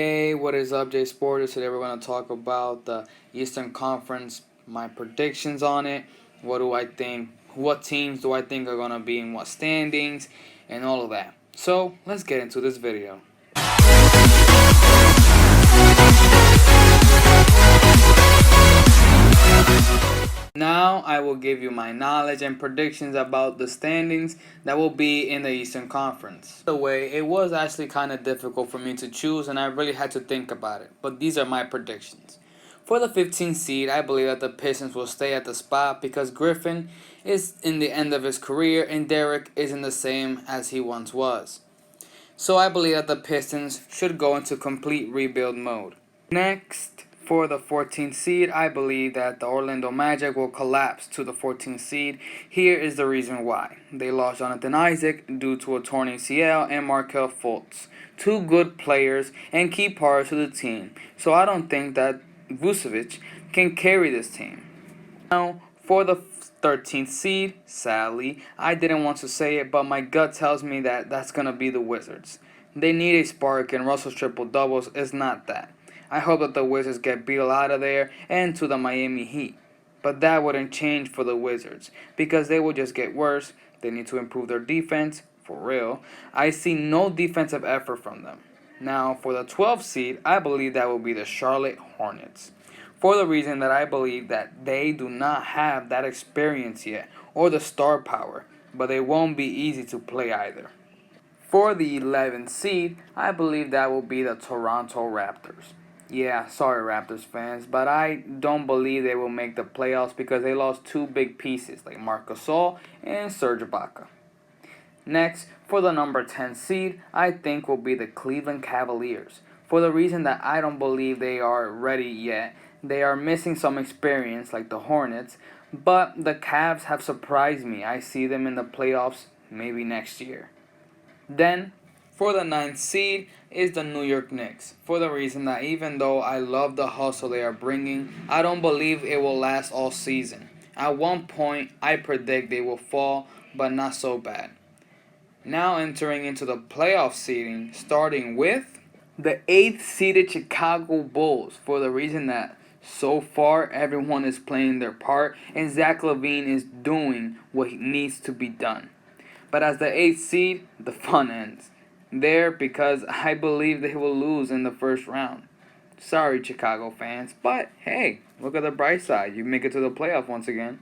Hey, what is up, Jay Sporters? Today we're going to talk about the Eastern Conference, my predictions on it. What do I think? What teams do I think are going to be in what standings? And all of that. So, let's get into this video. Now I will give you my knowledge and predictions about the standings that will be in the Eastern Conference. By the way, it was actually kind of difficult for me to choose and I really had to think about it. But these are my predictions. For the 15th seed, I believe that the Pistons will stay at the spot because Griffin is in the end of his career and Derek isn't the same as he once was. So I believe that the Pistons should go into complete rebuild mode. Next, for the 14th seed, I believe that the Orlando Magic will collapse to the 14th seed. Here is the reason why. They lost Jonathan Isaac due to a torn ACL and Markelle Fultz. Two good players and key parts to the team. So I don't think that Vucevic can carry this team. Now, for the 13th seed, sadly, I didn't want to say it, but my gut tells me that that's going to be the Wizards. They need a spark, and Russell's triple-doubles is not that. I hope that the Wizards get Beal out of there and to the Miami Heat. But that wouldn't change for the Wizards, because they will just get worse. They need to improve their defense, for real. I see no defensive effort from them. Now, for the 12th seed, I believe that will be the Charlotte Hornets. For the reason that I believe that they do not have that experience yet or the star power, but they won't be easy to play either. For the 11th seed, I believe that will be the Toronto Raptors. Yeah, sorry Raptors fans, but I don't believe they will make the playoffs because they lost two big pieces like Marc Gasol and Serge Ibaka. Next, for the number 10 seed, I think will be the Cleveland Cavaliers. For the reason that I don't believe they are ready yet. They are missing some experience like the Hornets, but the Cavs have surprised me. I see them in the playoffs maybe next year. Then, for the 9th seed is the New York Knicks. For the reason that even though I love the hustle they are bringing, I don't believe it will last all season. At one point, I predict they will fall, but not so bad. Now entering into the playoff seeding, starting with the 8th seeded Chicago Bulls, for the reason that so far everyone is playing their part and Zach LaVine is doing what needs to be done. But as the 8th seed, the fun ends there because I believe they will lose in the first round. Sorry, Chicago fans, but hey, look at the bright side. You make it to the playoff once again.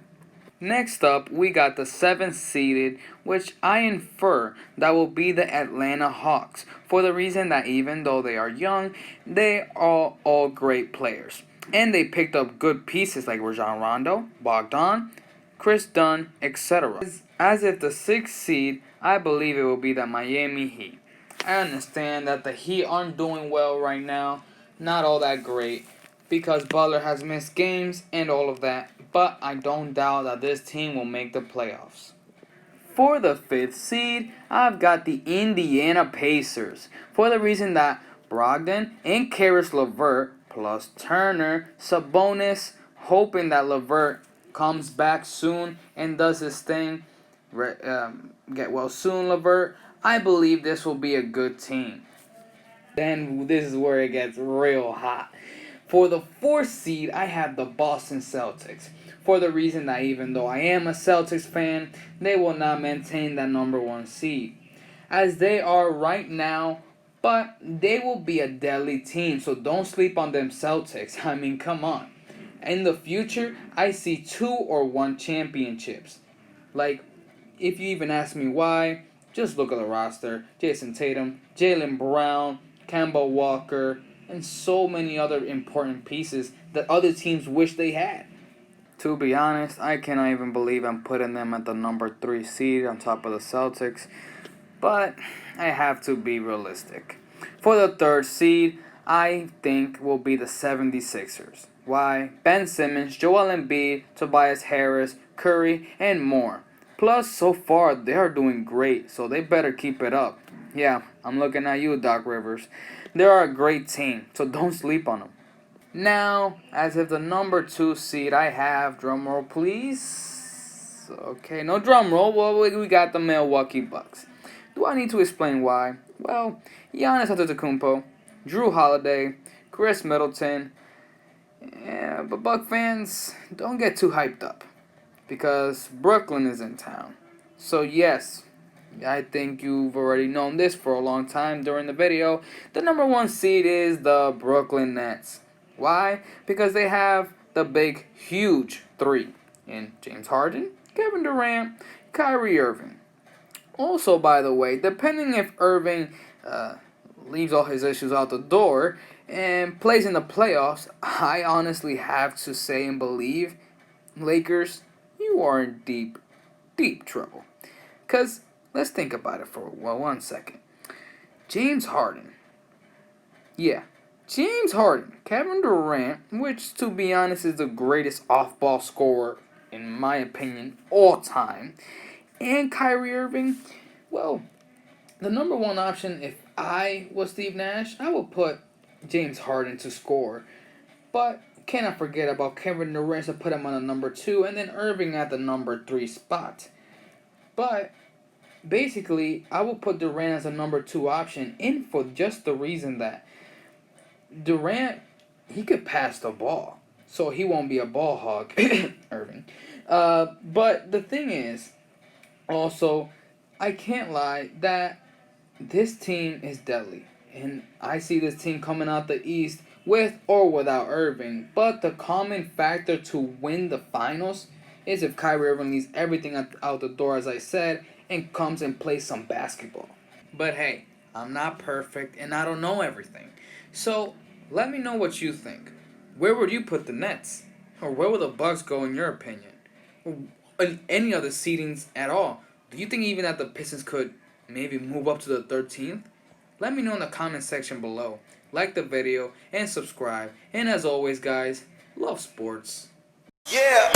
Next up, we got the 7th seeded, which I infer that will be the Atlanta Hawks, for the reason that even though they are young, they are all great players. And they picked up good pieces like Rajon Rondo, Bogdan, Chris Dunn, etc. As if the 6th seed, I believe it will be the Miami Heat. I understand that the Heat aren't doing well right now, not all that great, because Butler has missed games and all of that, but I don't doubt that this team will make the playoffs. For the 5th seed, I've got the Indiana Pacers, for the reason that Brogdon and Karis LeVert plus Turner, Sabonis, hoping that LeVert comes back soon and does his thing, get well soon LeVert, I believe this will be a good team. Then this is where it gets real hot. For the 4th seed, I have the Boston Celtics. For the reason that even though I am a Celtics fan, they will not maintain that number 1 seed. As they are right now, but they will be a deadly team, so don't sleep on them Celtics. I mean, come on. In the future, I see 2 or 1 championships. Like, if you even ask me why, just look at the roster. Jason Tatum, Jaylen Brown, Kemba Walker, and so many other important pieces that other teams wish they had. To be honest, I cannot even believe I'm putting them at the number 3 seed on top of the Celtics, but I have to be realistic. For the 3rd seed, I think will be the 76ers. Why? Ben Simmons, Joel Embiid, Tobias Harris, Curry, and more. Plus, so far, they are doing great, so they better keep it up. Yeah, I'm looking at you, Doc Rivers. They are a great team, so don't sleep on them. Now, as if the number 2 seed I have, drumroll please. Okay, no drumroll. Well, we got the Milwaukee Bucks. Do I need to explain why? Well, Giannis Antetokounmpo, Drew Holiday, Chris Middleton. Yeah, but Buck fans, don't get too hyped up because Brooklyn is in town. So yes, I think you've already known this for a long time during the video. The number 1 seed is the Brooklyn Nets. Why? Because they have the big, huge 3 in James Harden, Kevin Durant, Kyrie Irving. Also, by the way, depending if Irving leaves all his issues out the door and plays in the playoffs, I honestly have to say and believe, Lakers, you are in deep, deep trouble. Because let's think about it for 1 second. James Harden. Yeah, James Harden, Kevin Durant, which to be honest is the greatest off-ball scorer, in my opinion, all time, and Kyrie Irving. Well, the number 1 option, if I was Steve Nash, I would put James Harden to score. But cannot forget about Kevin Durant to put him on the number 2, and then Irving at the number 3 spot. But basically, I would put Durant as a number 2 option in for just the reason that Durant, he could pass the ball. So he won't be a ball hog, Irving. But the thing is, also, I can't lie that this team is deadly. And I see this team coming out the East with or without Irving. But the common factor to win the finals is if Kyrie Irving leaves everything out the door, as I said, and comes and plays some basketball. But hey, I'm not perfect and I don't know everything. So let me know what you think. Where would you put the Nets? Or where would the Bucks go in your opinion? Or in any other seedings at all? Do you think even that the Pistons could maybe move up to the 13th? Let me know in the comment section below. Like the video and subscribe. And as always, guys, love sports. Yeah.